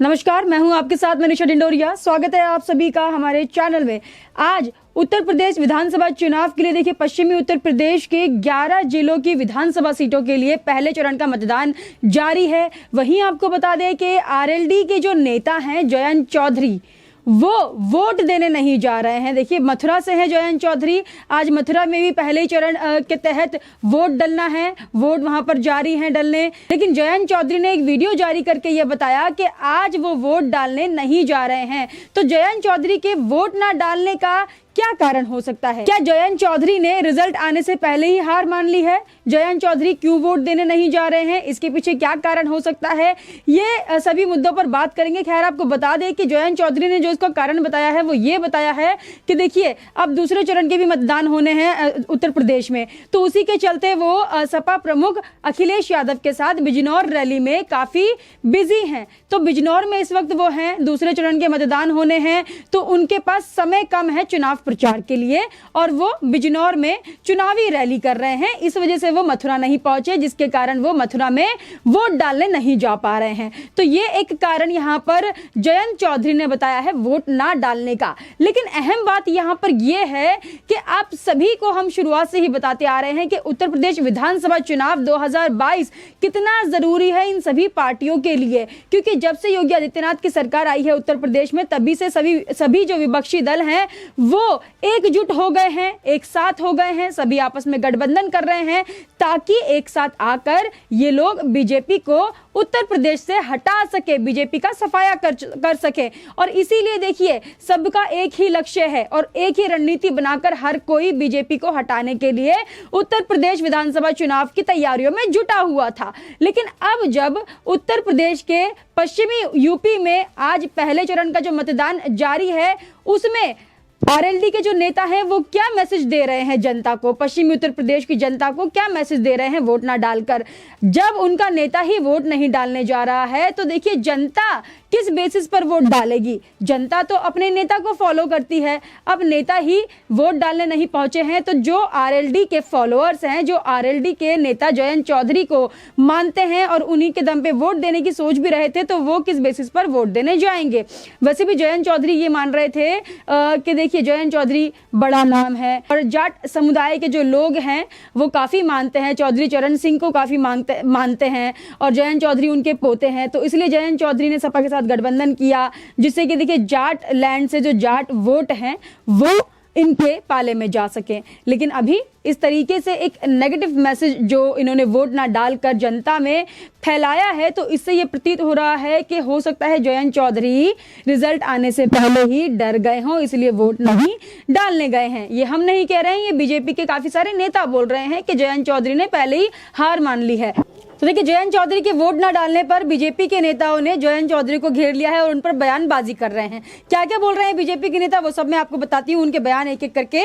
नमस्कार, मैं हूं आपके साथ मनीषा डिंडोरिया। स्वागत है आप सभी का हमारे चैनल में। आज उत्तर प्रदेश विधानसभा चुनाव के लिए देखिए पश्चिमी उत्तर प्रदेश के 11 जिलों की विधानसभा सीटों के लिए पहले चरण का मतदान जारी है। वहीं आपको बता दें कि आरएलडी के जो नेता हैं जयंत चौधरी, वो वोट देने नहीं जा रहे हैं। देखिए मथुरा से हैं जयंत चौधरी। आज मथुरा में भी पहले चरण के तहत वोट डलना है, वोट वहां पर जारी हैं डलने। लेकिन जयंत चौधरी ने एक वीडियो जारी करके ये बताया कि आज वो वोट डालने नहीं जा रहे हैं। तो जयंत चौधरी के वोट ना डालने का क्या कारण हो सकता है? क्या जयंत चौधरी ने रिजल्ट आने से पहले ही हार मान ली है? जयंत चौधरी क्यों वोट देने नहीं जा रहे हैं? इसके पीछे क्या कारण हो सकता है? ये सभी मुद्दों पर बात करेंगे। खैर आपको बता दें कि जयंत चौधरी ने जो इसका कारण बताया है वो ये बताया है कि देखिए अब दूसरे चरण के भी मतदान होने हैं उत्तर प्रदेश में, तो उसी के चलते वो सपा प्रमुख अखिलेश यादव के साथ बिजनौर रैली में काफी बिजी हैं। तो बिजनौर में इस वक्त वो हैं, दूसरे चरण के मतदान होने हैं, तो उनके पास समय कम है चुनाव प्रचार के लिए और वो बिजनौर में चुनावी रैली कर रहे हैं। इस वजह से वो मथुरा नहीं पहुंचे, जिसके कारण वो मथुरा में वोट डालने नहीं जा पा रहे हैं। तो ये एक कारण यहां पर जयंत चौधरी ने बताया है वोट ना डालने का। लेकिन अहम बात यहां पर यह है कि आप सभी को हम शुरुआत से ही बताते आ रहे हैं कि उत्तर प्रदेश विधानसभा चुनाव 2022 कितना जरूरी है इन सभी पार्टियों के लिए, क्योंकि जब से योगी आदित्यनाथ की सरकार आई है उत्तर प्रदेश में, तभी से सभी जो विपक्षी दल हैं वो एकजुट हो गए हैं, एक साथ हो गए हैं, सभी आपस में गठबंधन कर रहे हैं ताकि एक साथ आकर ये लोग बीजेपी को उत्तर प्रदेश से हटा सके, बीजेपी का सफाया कर सके। और इसीलिए देखिए सबका एक ही लक्ष्य है और एक ही रणनीति बनाकर हर कोई बीजेपी को हटाने के लिए उत्तर प्रदेश विधानसभा चुनाव की तैयारियों में जुटा हुआ था। लेकिन अब जब उत्तर प्रदेश के पश्चिमी यूपी में आज पहले चरण का जो मतदान जारी है, उसमें आरएलडी के जो नेता हैं वो क्या मैसेज दे रहे हैं जनता को, पश्चिमी उत्तर प्रदेश की जनता को क्या मैसेज दे रहे हैं वोट ना डालकर? जब उनका नेता ही वोट नहीं डालने जा रहा है तो देखिए जनता किस बेसिस पर वोट डालेगी? जनता तो अपने नेता को फॉलो करती है। अब नेता ही वोट डालने नहीं पहुंचे हैं तो जो आरएलडी के फॉलोअर्स हैं, जो आरएलडी के नेता जयंत चौधरी को मानते हैं और उन्हीं के दम पे वोट देने की सोच भी रहे थे, तो वो किस बेसिस पर वोट देने जाएंगे? वैसे भी जयंत चौधरी ये मान रहे थे कि देखिए जयंत चौधरी बड़ा नाम है और जाट समुदाय के जो लोग हैं वो काफी मानते हैं, चौधरी चरण सिंह को काफी मानते हैं और जयंत चौधरी उनके पोते हैं। तो इसलिए जयंत चौधरी ने सपा के साथ गठबंधन किया, जिससे कि देखिए जाट लैंड से जो जाट वोट हैं वो इनके पाले में जा सके। लेकिन अभी इस तरीके से एक नेगेटिव मैसेज जो इन्होंने वोट ना डालकर जनता में फैलाया है, तो इससे ये प्रतीत हो रहा है कि हो सकता है जयंत चौधरी रिजल्ट आने से पहले ही डर गए हों, इसलिए वोट नहीं डालने गए हैं। ये हम नहीं कह रहे हैं, ये बीजेपी के काफी सारे नेता बोल रहे हैं कि जयंत चौधरी ने पहले ही हार मान ली है। तो देखिए जयंत चौधरी के वोट ना डालने पर बीजेपी के नेताओं ने जयंत चौधरी को घेर लिया है और उन पर बयानबाजी कर रहे हैं। क्या क्या बोल रहे हैं बीजेपी के नेता वो सब मैं आपको बताती हूँ, उनके बयान एक एक करके।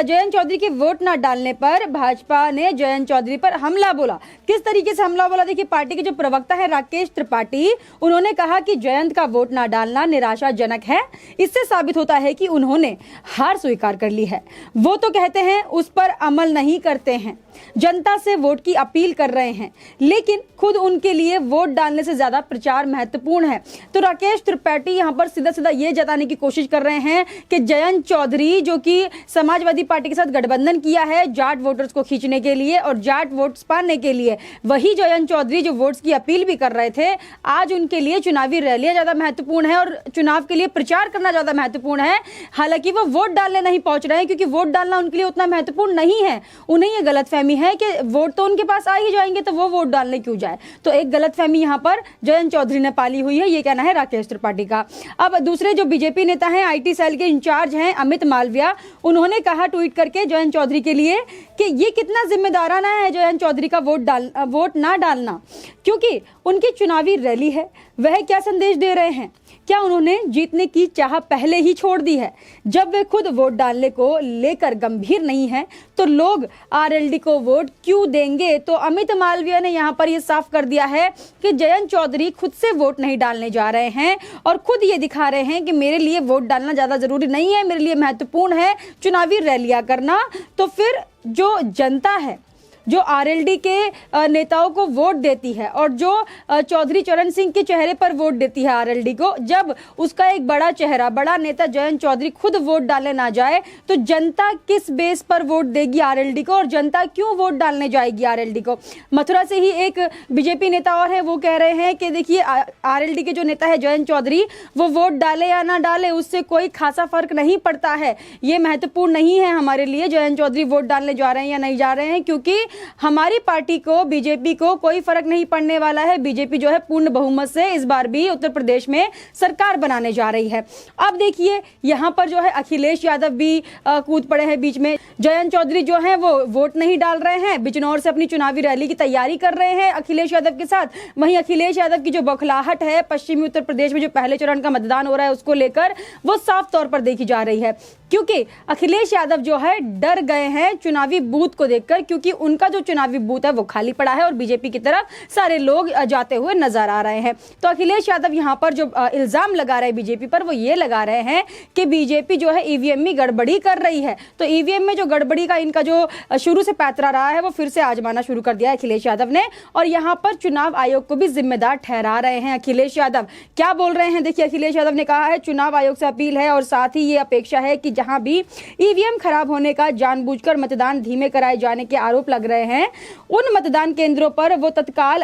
जयंत चौधरी के वोट ना डालने पर भाजपा ने जयंत चौधरी पर हमला बोला। किस तरीके से हमला बोला? देखिए पार्टी के जो प्रवक्ता है राकेश त्रिपाठी, उन्होंने कहा कि जयंत का वोट ना डालना निराशाजनक है। इससे साबित होता है कि उन्होंने हार स्वीकार कर ली है। वो तो कहते हैं उस पर अमल नहीं करते हैं, जनता से वोट की अपील कर रहे हैं, लेकिन खुद उनके लिए वोट डालने से ज्यादा प्रचार महत्वपूर्ण है। तो राकेश त्रिपाठी यहां पर सीधा सीधा ये जताने की कोशिश कर रहे हैं कि जयंत चौधरी जो कि समाजवादी पार्टी के साथ गठबंधन किया है जाट वोटर्स को खींचने के लिए और जाट वोट्स पाने के लिए, वही जयंत चौधरी जो वोट्स की अपील भी कर रहे थे, आज उनके लिए चुनावी रैलियां ज्यादा महत्वपूर्ण है और चुनाव के लिए प्रचार करना ज्यादा महत्वपूर्ण है। हालांकि वो वोट डालने नहीं पहुंच रहे हैं क्योंकि वोट डालना उनके लिए उतना महत्वपूर्ण नहीं है। उन्हें ये गलतफहमी है कि वोट तो उनके पास आ ही जाएंगे तो वो वोट डालने क्यों जाए। तो एक गलतफहमी यहां पर जयंत चौधरी ने पाली हुई है, ये कहना है राकेश त्रिपाठी का। अब दूसरे जो बीजेपी नेता हैं, आईटी सेल के इंचार्ज हैं अमित मालविया, उन्होंने कहा ट्वीट करके जयंत चौधरी के लिए कि ये कितना जिम्मेदाराना है जयंत चौधरी का वोट ना डालना, क्योंकि उनकी चुनावी रैली है। वह क्या संदेश दे रहे हैं? क्या उन्होंने जीतने की चाह पहले ही छोड़ दी है? जब वे खुद वोट डालने को लेकर गंभीर नहीं है तो लोग आरएलडी को वोट क्यों देंगे? तो अमित मालविया ने यहाँ पर यह साफ कर दिया है कि जयंत चौधरी खुद से वोट नहीं डालने जा रहे हैं और खुद ये दिखा रहे हैं कि मेरे लिए वोट डालना ज्यादा जरूरी नहीं है, मेरे लिए महत्वपूर्ण है चुनावी रैलियां करना। तो फिर जो जनता है जो आरएलडी के नेताओं को वोट देती है और जो चौधरी चरण सिंह के चेहरे पर वोट देती है आरएलडी को, जब उसका एक बड़ा चेहरा, बड़ा नेता जयंत चौधरी खुद वोट डालने ना जाए तो जनता किस बेस पर वोट देगी आरएलडी को, और जनता क्यों वोट डालने जाएगी आरएलडी को। मथुरा से ही एक बीजेपी नेता और है, वो कह रहे हैं कि देखिए आरएलडी के जो नेता है जयंत चौधरी, वो वोट डाले या ना डाले उससे कोई खासा फर्क नहीं पड़ता है, ये महत्वपूर्ण नहीं है हमारे लिए जयंत चौधरी वोट डालने जा रहे हैं या नहीं जा रहे हैं, क्योंकि हमारी पार्टी को, बीजेपी को कोई फर्क नहीं पड़ने वाला है। बीजेपी जो है पूर्ण बहुमत से इस बार भी उत्तर प्रदेश में सरकार बनाने जा रही है। अब देखिए यहां पर जो है अखिलेश यादव भी कूद पड़े हैं बीच में। जयंत चौधरी जो है वो वोट नहीं डाल रहे हैं, बिजनौर से अपनी चुनावी रैली की तैयारी कर रहे हैं अखिलेश यादव के साथ। वहीं अखिलेश यादव की जो बौखलाहट है पश्चिमी उत्तर प्रदेश में जो पहले चरण का मतदान हो रहा है उसको लेकर, वो साफ तौर पर देखी जा रही है, क्योंकि अखिलेश यादव जो है डर गए हैं चुनावी बूथ को देखकर, क्योंकि उनका जो चुनावी बूथ है वो खाली पड़ा है और बीजेपी की तरफ सारे लोग जाते हुए नजर आ रहे हैं। तो अखिलेश यादव यहां पर जो इल्जाम लगा रहे हैं बीजेपी पर, वो ये लगा रहे हैं कि बीजेपी जो है ईवीएम में गड़बड़ी कर रही है। तो ईवीएम में जो गड़बड़ी का इनका जो शुरू से पैतरा रहा है वो फिर से आजमाना शुरू कर दिया अखिलेश यादव ने, और यहां पर चुनाव आयोग को भी जिम्मेदार ठहरा रहे हैं अखिलेश यादव। क्या बोल रहे हैं देखिए, अखिलेश यादव ने कहा है चुनाव आयोग से अपील है और साथ ही ये अपेक्षा है कि जहां भी ईवीएम खराब होने का जानबूझकर मतदान धीमे कराए जाने के आरोप लग रहे हैं, उन मतदान केंद्रों पर वो तत्काल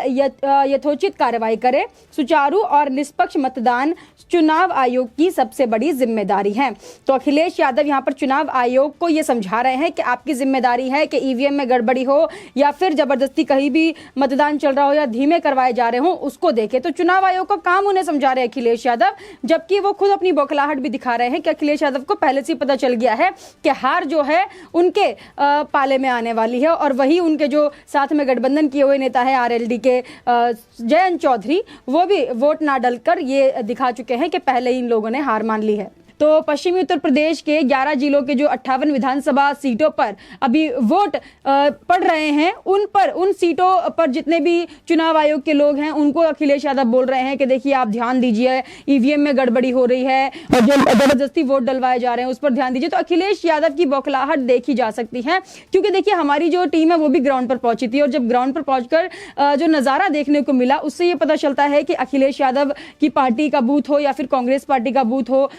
यथोचित कार्रवाई करे। सुचारू और निष्पक्ष मतदान चुनाव आयोग की सबसे बड़ी जिम्मेदारी है। तो अखिलेश यादव यहां पर चुनाव आयोग को ये समझा रहे हैं कि आपकी जिम्मेदारी है कि ईवीएम में गड़बड़ी हो या फिर जबरदस्ती कहीं भी मतदान चल रहा हो या धीमे करवाए जा रहे हो उसको देखे। तो चुनाव आयोग का काम उन्हें समझा रहे हैं अखिलेश यादव, जबकि वो खुद अपनी बौखलाहट भी दिखा रहे हैं कि अखिलेश यादव को पहले से पता चल गया है कि हार जो है उनके पाले में आने वाली है, और वही उनके जो साथ में गठबंधन किए हुए नेता है आरएलडी के जयंत चौधरी, वो भी वोट ना डालकर ये दिखा चुके हैं कि पहले ही इन लोगों ने हार मान ली है। तो पश्चिमी उत्तर प्रदेश के 11 जिलों के जो 58 विधानसभा सीटों पर अभी वोट पड़ रहे हैं, उन सीटों पर जितने भी चुनाव आयोग के लोग हैं उनको अखिलेश यादव बोल रहे हैं कि देखिए आप ध्यान दीजिए, ईवीएम में गड़बड़ी हो रही है और जो जबरदस्ती वोट डलवाए जा रहे हैं उस पर ध्यान दीजिए। तो अखिलेश यादव की बौखलाहट देखी जा सकती है, क्योंकि देखिए हमारी जो टीम है वो भी ग्राउंड पर पहुंची थी, और जब ग्राउंड पर पहुंचकर जो नज़ारा देखने को मिला उससे ये पता चलता है कि अखिलेश यादव की पार्टी का बूथ हो या फिर कांग्रेस पार्टी का बूथ हो,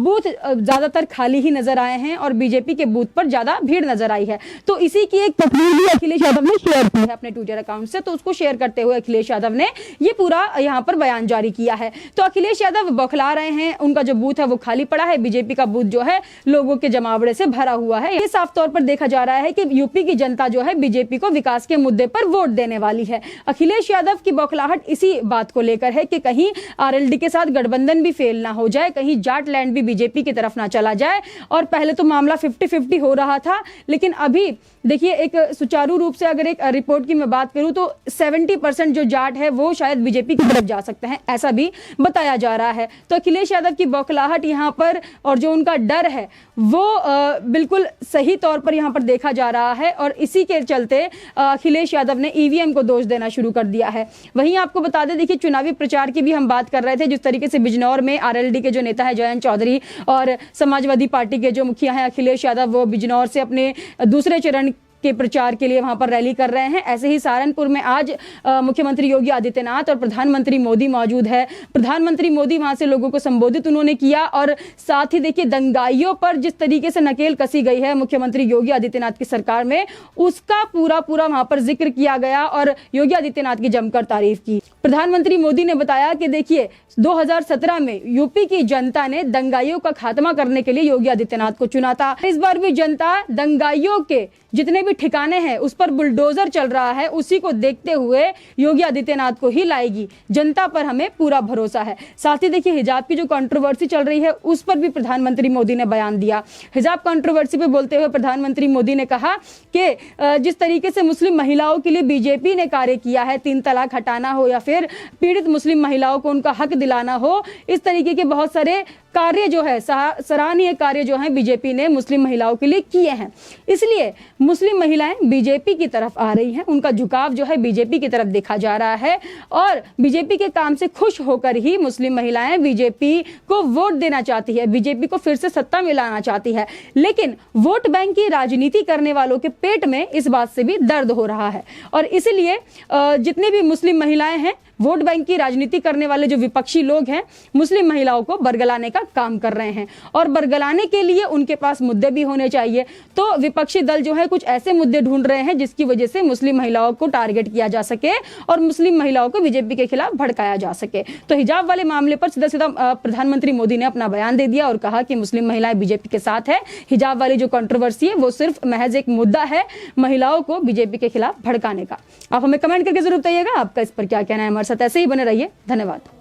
बूथ ज्यादातर खाली ही नजर आए हैं और बीजेपी के बूथ पर ज्यादा भीड़ नजर आई है। तो इसी की एक तस्वीर भी अखिलेश यादव ने शेयर की है अपने ट्विटर अकाउंट से, तो उसको शेयर करते हुए अखिलेश यादव ने ये पूरा यहाँ पर बयान जारी किया है। तो अखिलेश यादव बौखला रहे हैं, उनका जो बूथ है वो खाली पड़ा है, बीजेपी का बूथ जो है लोगों के जमावड़े से भरा हुआ है। ये साफ तौर पर देखा जा रहा है कि यूपी की जनता जो है बीजेपी को विकास के मुद्दे पर वोट देने वाली है। अखिलेश यादव की बौखलाहट इसी बात को लेकर है कि कहीं आरएलडी के साथ गठबंधन भी फेल ना हो जाए, कहीं जाट लैंड भी बीजेपी की तरफ ना चला जाए। और पहले तो मामला 50-50 हो रहा था, लेकिन अभी देखिए एक सुचारू रूप से अगर एक रिपोर्ट की मैं बात करूं तो 70% जो जाट है वो शायद बीजेपी की तरफ जा सकते हैं, ऐसा भी बताया जा रहा है। तो अखिलेश यादव की बौखलाहट यहाँ पर और जो उनका डर है वो बिल्कुल सही तौर पर यहाँ पर देखा जा रहा है, और इसी के चलते अखिलेश यादव ने ईवीएम को दोष देना शुरू कर दिया है। वहीं आपको बता दें, देखिए चुनावी प्रचार की भी हम बात कर रहे थे, जिस तरीके से बिजनौर में आरएलडी के जो नेता है जयंत चौधरी और समाजवादी पार्टी के जो मुखिया हैं अखिलेश यादव, वो बिजनौर से अपने दूसरे चरण के प्रचार के लिए वहां पर रैली कर रहे हैं। ऐसे ही सहारनपुर में आज मुख्यमंत्री योगी आदित्यनाथ और प्रधानमंत्री मोदी मौजूद है। प्रधानमंत्री मोदी वहां से लोगों को संबोधित उन्होंने किया, और साथ ही देखिए दंगाइयों पर जिस तरीके से नकेल कसी गई है मुख्यमंत्री योगी आदित्यनाथ की सरकार में, उसका पूरा वहां पर जिक्र किया गया और योगी आदित्यनाथ की जमकर तारीफ की। प्रधानमंत्री मोदी ने बताया कि देखिए 2017 में यूपी की जनता ने दंगाइयों का खात्मा करने के लिए योगी आदित्यनाथ को चुना था। इस बार भी जनता दंगाइयों के जितने भी ठिकाने हैं उस पर बुलडोजर चल रहा है, उसी को देखते हुए योगी आदित्यनाथ को ही लाएगी। जनता पर हमें पूरा भरोसा है। साथ ही देखिए हिजाब की जो कंट्रोवर्सी चल रही है उस पर भी प्रधानमंत्री मोदी ने बयान दिया। हिजाब कंट्रोवर्सी पे बोलते हुए प्रधानमंत्री मोदी ने कहा कि जिस तरीके से मुस्लिम महिलाओं के लिए बीजेपी ने कार्य किया है, 3 तलाक हटाना हो या फिर पीड़ित मुस्लिम महिलाओं को उनका हक दिलाना हो, इस तरीके के बहुत सारे कार्य जो है, सराहनीय कार्य जो है बीजेपी ने मुस्लिम महिलाओं के लिए किए हैं। इसलिए मुस्लिम मुस्लिम महिलाएं बीजेपी की तरफ आ रही हैं, उनका झुकाव जो है बीजेपी की तरफ देखा जा रहा है और बीजेपी के काम से खुश होकर ही मुस्लिम महिलाएं बीजेपी को वोट देना चाहती है, बीजेपी को फिर से सत्ता में लाना चाहती है। लेकिन वोट बैंक की राजनीति करने वालों के पेट में इस बात से भी दर्द हो रहा है और इसलिए जितने भी मुस्लिम महिलाएं हैं, वोट बैंक की राजनीति करने वाले जो विपक्षी लोग हैं, मुस्लिम महिलाओं को बरगलाने का काम कर रहे हैं और बरगलाने के लिए उनके पास मुद्दे भी होने चाहिए। तो विपक्षी दल जो है कुछ ऐसे मुद्दे ढूंढ रहे हैं जिसकी वजह से मुस्लिम महिलाओं को टारगेट किया जा सके और मुस्लिम महिलाओं को बीजेपी के खिलाफ भड़काया जा सके। तो हिजाब वाले मामले पर सीधा सीधा प्रधानमंत्री मोदी ने अपना बयान दे दिया और कहा कि मुस्लिम महिलाएं बीजेपी के साथ है। हिजाब वाली जो कंट्रोवर्सी है वो सिर्फ महज एक मुद्दा है महिलाओं को बीजेपी के खिलाफ भड़काने का। आप हमें कमेंट करके जरूर बताइएगा आपका इस पर क्या कहना है। हमारे साथ ऐसे ही बने रहिए। धन्यवाद।